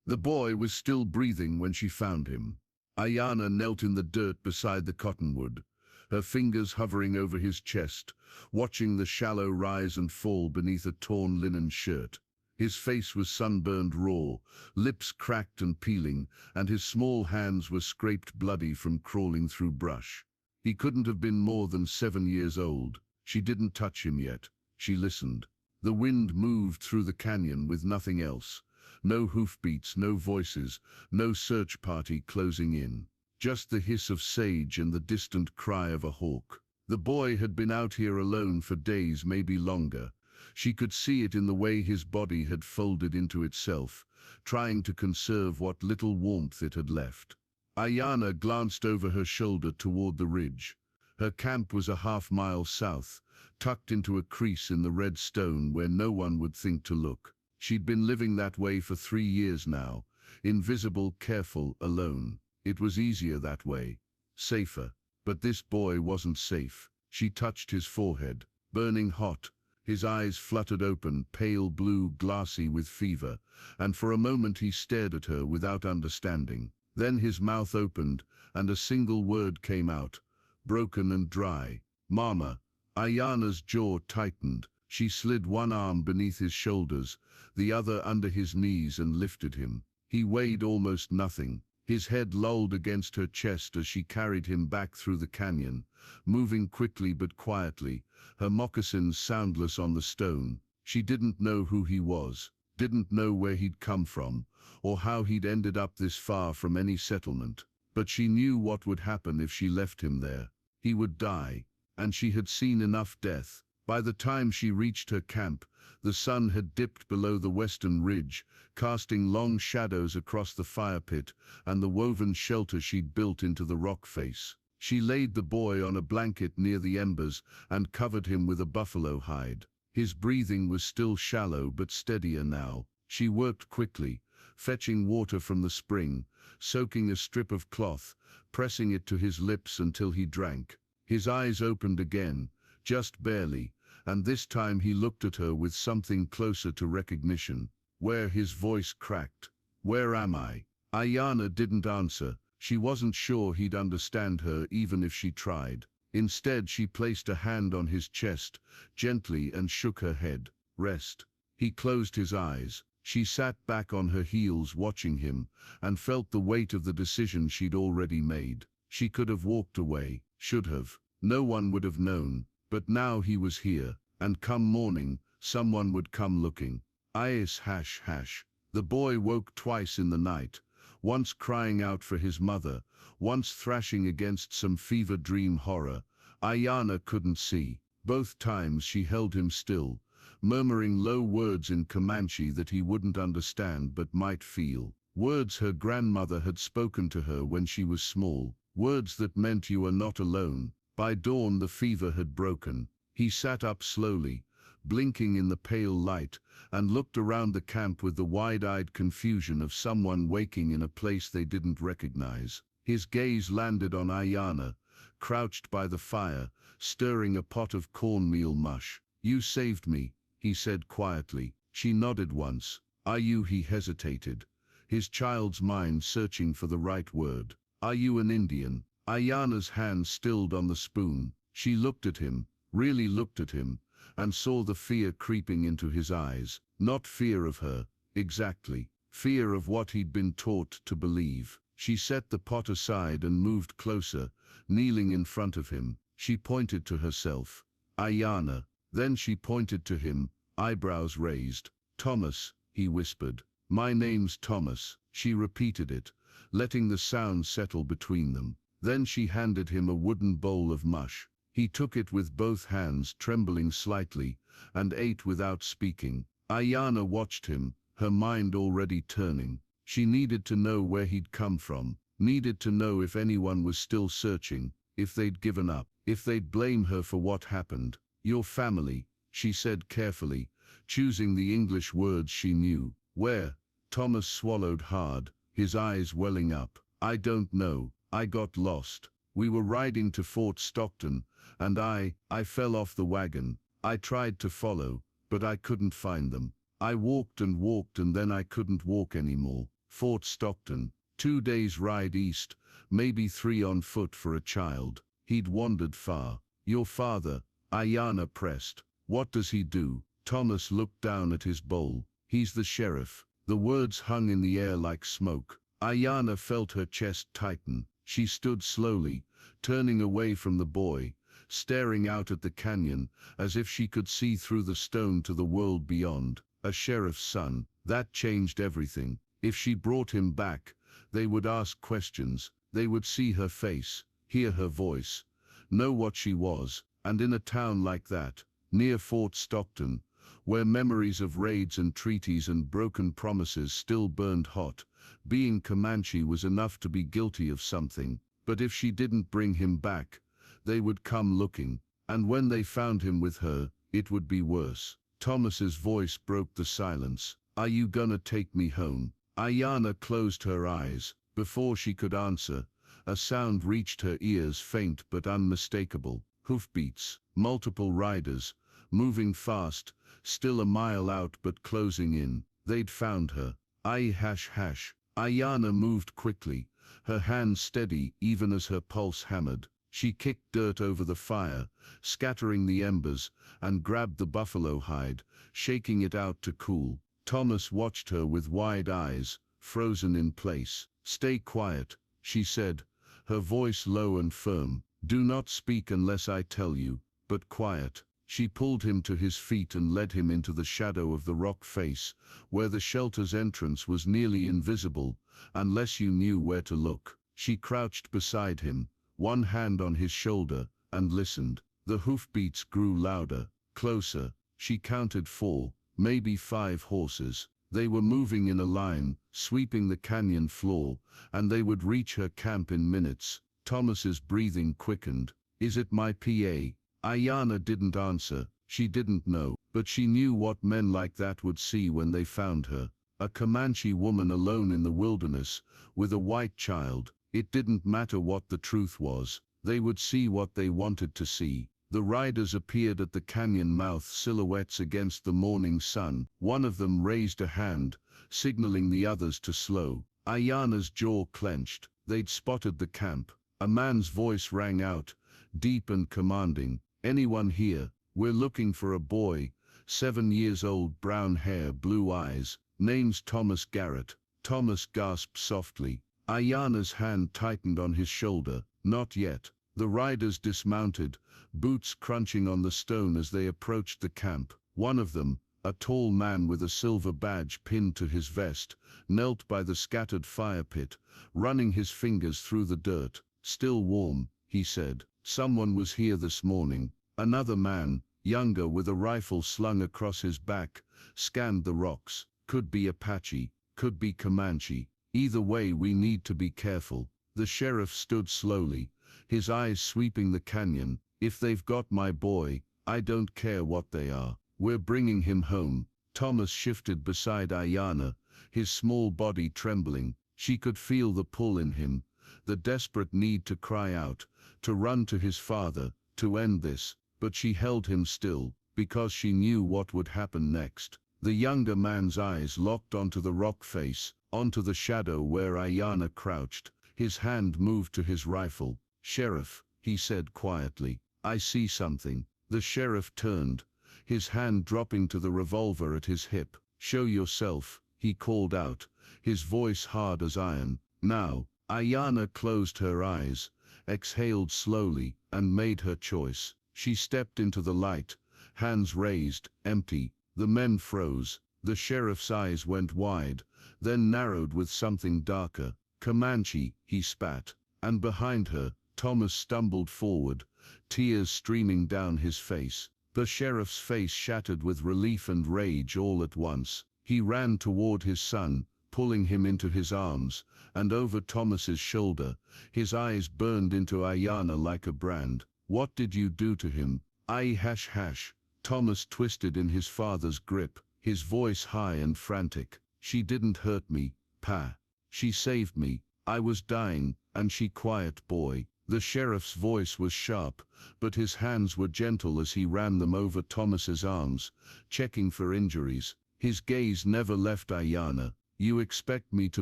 The boy was still breathing when she found him. Ayana knelt in the dirt beside the cottonwood, her fingers hovering over his chest, watching the shallow rise and fall beneath a torn linen shirt. His face was sunburned raw, lips cracked and peeling, and his small hands were scraped bloody from crawling through brush. He couldn't have been more than 7 years old. She didn't touch him yet. She listened. The wind moved through the canyon with nothing else. No hoofbeats, no voices, no search party closing in. Just the hiss of sage and the distant cry of a hawk. The boy had been out here alone for days, maybe longer. She could see it in the way his body had folded into itself, trying to conserve what little warmth it had left. Ayana glanced over her shoulder toward the ridge. Her camp was a half-mile south, tucked into a crease in the red stone where no one would think to look. She'd been living that way for 3 years now, invisible, careful, alone. It was easier that way, safer. But this boy wasn't safe. She touched his forehead, burning hot. His eyes fluttered open, pale blue, glassy with fever, and for a moment he stared at her without understanding. Then his mouth opened, and a single word came out, broken and dry. "Mama." Ayana's jaw tightened. She slid one arm beneath his shoulders, the other under his knees, and lifted him. He weighed almost nothing. His head lolled against her chest as she carried him back through the canyon, moving quickly but quietly, her moccasins soundless on the stone. She didn't know who he was, didn't know where he'd come from, or how he'd ended up this far from any settlement. But she knew what would happen if she left him there. He would die, and she had seen enough death. By the time she reached her camp, the sun had dipped below the western ridge, casting long shadows across the fire pit and the woven shelter she'd built into the rock face. She laid the boy on a blanket near the embers and covered him with a buffalo hide. His breathing was still shallow but steadier now. She worked quickly, fetching water from the spring, soaking a strip of cloth, pressing it to his lips until he drank. His eyes opened again, just barely, and this time he looked at her with something closer to recognition. Where his voice cracked. "Where am I?" Ayana didn't answer. She wasn't sure he'd understand her even if she tried. Instead, she placed a hand on his chest, gently, and shook her head. "Rest." He closed his eyes. She sat back on her heels watching him, and felt the weight of the decision she'd already made. She could have walked away, should have. No one would have known. But now he was here, and come morning, someone would come looking. Ice hash hash. The boy woke twice in the night, once crying out for his mother, once thrashing against some fever dream horror. Ayana couldn't see. Both times she held him still, murmuring low words in Comanche that he wouldn't understand but might feel. Words her grandmother had spoken to her when she was small. Words that meant you are not alone. By dawn the fever had broken. He sat up slowly, blinking in the pale light, and looked around the camp with the wide-eyed confusion of someone waking in a place they didn't recognize. His gaze landed on Ayana, crouched by the fire, stirring a pot of cornmeal mush. "You saved me," he said quietly. She nodded once. "Are you?" He hesitated, his child's mind searching for the right word. "Are you an Indian?" Ayana's hand stilled on the spoon. She looked at him, really looked at him, and saw the fear creeping into his eyes. Not fear of her, exactly. Fear of what he'd been taught to believe. She set the pot aside and moved closer, kneeling in front of him. She pointed to herself. "Ayana." Then she pointed to him, eyebrows raised. "Thomas," he whispered. "My name's Thomas." She repeated it, letting the sound settle between them. Then she handed him a wooden bowl of mush. He took it with both hands, trembling slightly, and ate without speaking. Ayana watched him, her mind already turning. She needed to know where he'd come from, needed to know if anyone was still searching, if they'd given up, if they'd blame her for what happened. "Your family," she said carefully, choosing the English words she knew. "Where?" Thomas swallowed hard, his eyes welling up. "I don't know. I got lost. We were riding to Fort Stockton, and I fell off the wagon. I tried to follow, but I couldn't find them. I walked and walked, and then I couldn't walk anymore. Fort Stockton. 2 days ride east, maybe 3 on foot for a child. He'd wandered far. Your father, Ayanna pressed. What does he do? Thomas looked down at his bowl. He's the sheriff. The words hung in the air like smoke. Ayanna felt her chest tighten. She stood slowly, turning away from the boy, staring out at the canyon, as if she could see through the stone to the world beyond. A sheriff's son, that changed everything. If she brought him back, they would ask questions. They would see her face, hear her voice, know what she was. And in a town like that, near Fort Stockton, where memories of raids and treaties and broken promises still burned hot, being Comanche was enough to be guilty of something. But if she didn't bring him back, they would come looking, and when they found him with her, it would be worse. Thomas's voice broke the silence. Are you gonna take me home? Ayanna closed her eyes. Before she could answer, a sound reached her ears, faint but unmistakable. Hoofbeats, multiple riders, moving fast, still a mile out but closing in. They'd found her. Hash. Ayanna moved quickly, her hand steady even as her pulse hammered. She kicked dirt over the fire, scattering the embers, and grabbed the buffalo hide, shaking it out to cool. Thomas watched her with wide eyes, frozen in place. Stay quiet, she said, her voice low and firm. Do not speak unless I tell you, but quiet. She pulled him to his feet and led him into the shadow of the rock face, where the shelter's entrance was nearly invisible, unless you knew where to look. She crouched beside him, one hand on his shoulder, and listened. The hoofbeats grew louder, closer. She counted 4, maybe 5 horses. They were moving in a line, sweeping the canyon floor, and they would reach her camp in minutes. Thomas's breathing quickened. Is it my PA? Ayanna didn't answer. She didn't know, but she knew what men like that would see when they found her. A Comanche woman alone in the wilderness, with a white child. It didn't matter what the truth was. They would see what they wanted to see. The riders appeared at the canyon mouth, silhouettes against the morning sun. One of them raised a hand, signaling the others to slow. Ayanna's jaw clenched. They'd spotted the camp. A man's voice rang out, deep and commanding. Anyone here? We're looking for a boy, 7 years old, brown hair, blue eyes. Name's Thomas Garrett. Thomas gasped softly. Ayanna's hand tightened on his shoulder. Not yet. The riders dismounted, boots crunching on the stone as they approached the camp. One of them, a tall man with a silver badge pinned to his vest, knelt by the scattered fire pit, running his fingers through the dirt. Still warm, he said. Someone was here this morning. Another man, younger with a rifle slung across his back, scanned the rocks. Could be Apache, could be Comanche. Either way, we need to be careful. The sheriff stood slowly, his eyes sweeping the canyon. If they've got my boy, I don't care what they are. We're bringing him home. Thomas shifted beside Ayanna, his small body trembling. She could feel the pull in him, the desperate need to cry out, to run to his father, to end this. But she held him still, because she knew what would happen next. The younger man's eyes locked onto the rock face, onto the shadow where Ayanna crouched. His hand moved to his rifle. Sheriff, he said quietly, I see something. The sheriff turned, his hand dropping to the revolver at his hip. Show yourself, he called out, his voice hard as iron. Now. Ayanna closed her eyes, exhaled slowly, and made her choice. She stepped into the light, hands raised, empty. The men froze. The sheriff's eyes went wide, then narrowed with something darker. Comanche, he spat. And behind her, Thomas stumbled forward, tears streaming down his face. The sheriff's face shattered with relief and rage all at once. He ran toward his son, pulling him into his arms, and over Thomas's shoulder. His eyes burned into Ayanna like a brand. What did you do to him? Hash. Thomas twisted in his father's grip, his voice high and frantic. She didn't hurt me, Pa. She saved me. I was dying, and she quiet boy. The sheriff's voice was sharp, but his hands were gentle as he ran them over Thomas's arms, checking for injuries. His gaze never left Ayanna. You expect me to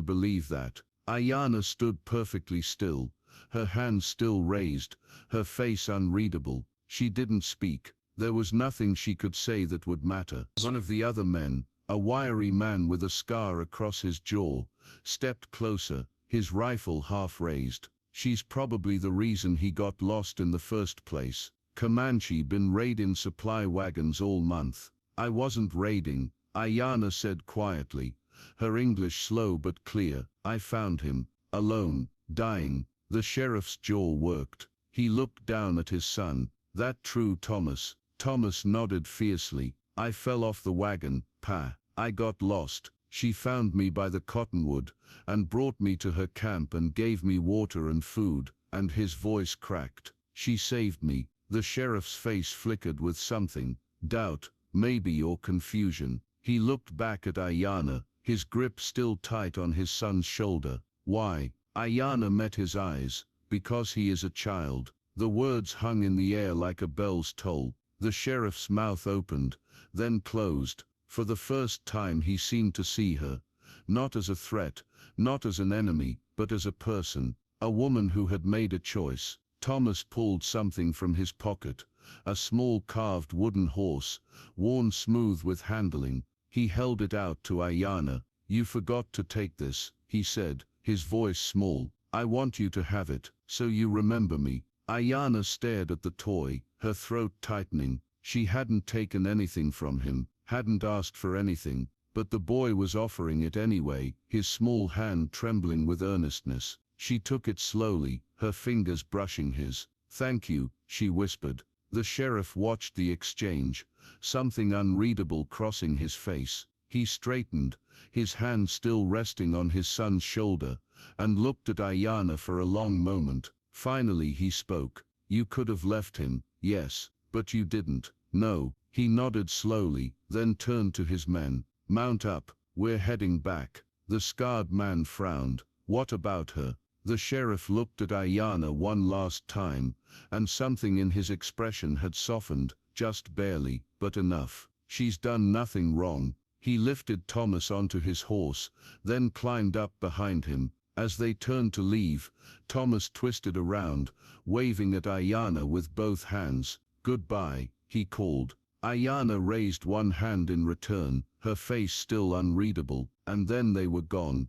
believe that? Ayana stood perfectly still, her hands still raised, her face unreadable. She didn't speak. There was nothing she could say that would matter. One of the other men, a wiry man with a scar across his jaw, stepped closer, his rifle half raised. She's probably the reason he got lost in the first place. Comanche been raiding supply wagons all month. I wasn't raiding, Ayana said quietly, her English slow but clear. I found him, alone, dying. The sheriff's jaw worked. He looked down at his son. That true, Thomas? Thomas nodded fiercely. I fell off the wagon, Pa. I got lost. She found me by the cottonwood, and brought me to her camp and gave me water and food, and his voice cracked. She saved me. The sheriff's face flickered with something, doubt, maybe, or confusion. He looked back at Ayana, his grip still tight on his son's shoulder. Why? Ayana met his eyes. Because he is a child. The words hung in the air like a bell's toll. The sheriff's mouth opened, then closed. For the first time he seemed to see her, not as a threat, not as an enemy, but as a person, a woman who had made a choice. Thomas pulled something from his pocket, a small carved wooden horse, worn smooth with handling. He held it out to Ayana. You forgot to take this, he said, his voice small. I want you to have it, so you remember me. Ayana stared at the toy, her throat tightening. She hadn't taken anything from him, hadn't asked for anything, but the boy was offering it anyway, his small hand trembling with earnestness. She took it slowly, her fingers brushing his. Thank you, she whispered. The sheriff watched the exchange, something unreadable crossing his face. He straightened, his hand still resting on his son's shoulder, and looked at Ayana for a long moment. Finally he spoke. You could have left him, yes, but you didn't. No. He nodded slowly, then turned to his men. Mount up, we're heading back. The scarred man frowned. What about her? The sheriff looked at Ayana one last time, and something in his expression had softened, just barely, but enough. She's done nothing wrong. He lifted Thomas onto his horse, then climbed up behind him. As they turned to leave, Thomas twisted around, waving at Ayana with both hands. Goodbye, he called. Ayana raised one hand in return, her face still unreadable, and then they were gone.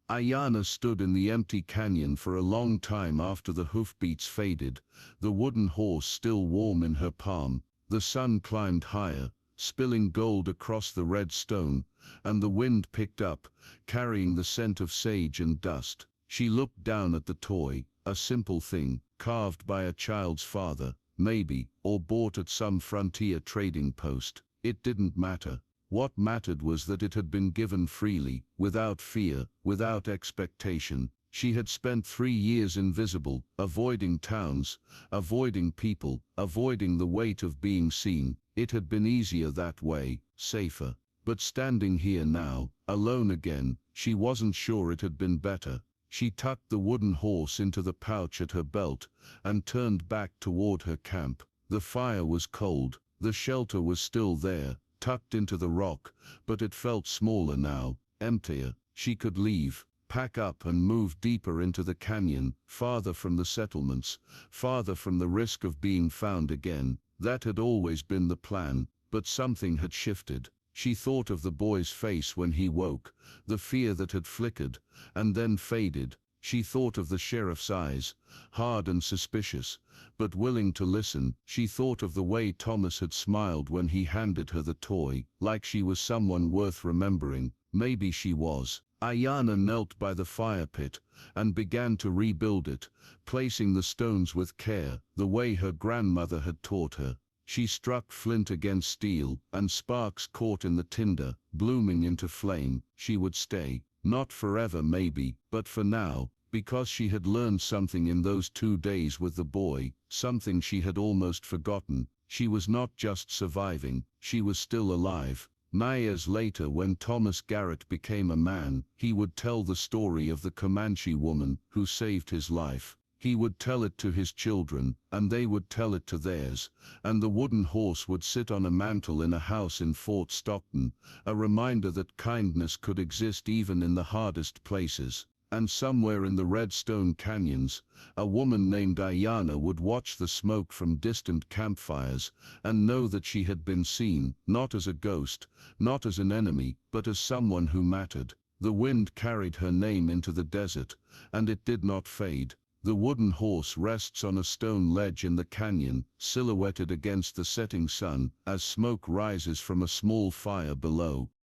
Ayana stood in the empty canyon for a long time after the hoofbeats faded, the wooden horse still warm in her palm. The sun climbed higher, spilling gold across the red stone, and the wind picked up, carrying the scent of sage and dust. She looked down at the toy, a simple thing, carved by a child's father, maybe, or bought at some frontier trading post. It didn't matter. What mattered was that it had been given freely, without fear, without expectation. She had spent 3 years invisible, avoiding towns, avoiding people, avoiding the weight of being seen. It had been easier that way, safer. But standing here now, alone again, she wasn't sure it had been better. She tucked the wooden horse into the pouch at her belt, and turned back toward her camp. The fire was cold, the shelter was still there, tucked into the rock, but it felt smaller now, emptier. She could leave, pack up and move deeper into the canyon, farther from the settlements, farther from the risk of being found again. That had always been the plan, but something had shifted. She thought of the boy's face when he woke, the fear that had flickered, and then faded. She thought of the sheriff's eyes, hard and suspicious, but willing to listen. She thought of the way Thomas had smiled when he handed her the toy, like she was someone worth remembering. Maybe she was. Ayana knelt by the fire pit, and began to rebuild it, placing the stones with care, the way her grandmother had taught her. She struck flint against steel, and sparks caught in the tinder, blooming into flame. She would stay, not forever maybe, but for now, because she had learned something in those 2 days with the boy, something she had almost forgotten. She was not just surviving, she was still alive. Years later, when Thomas Garrett became a man, he would tell the story of the Comanche woman who saved his life. He would tell it to his children, and they would tell it to theirs, and the wooden horse would sit on a mantel in a house in Fort Stockton, a reminder that kindness could exist even in the hardest places. And somewhere in the Redstone Canyons, a woman named Ayana would watch the smoke from distant campfires and know that she had been seen, not as a ghost, not as an enemy, but as someone who mattered. The wind carried her name into the desert, and it did not fade. The wooden horse rests on a stone ledge in the canyon, silhouetted against the setting sun, as smoke rises from a small fire below.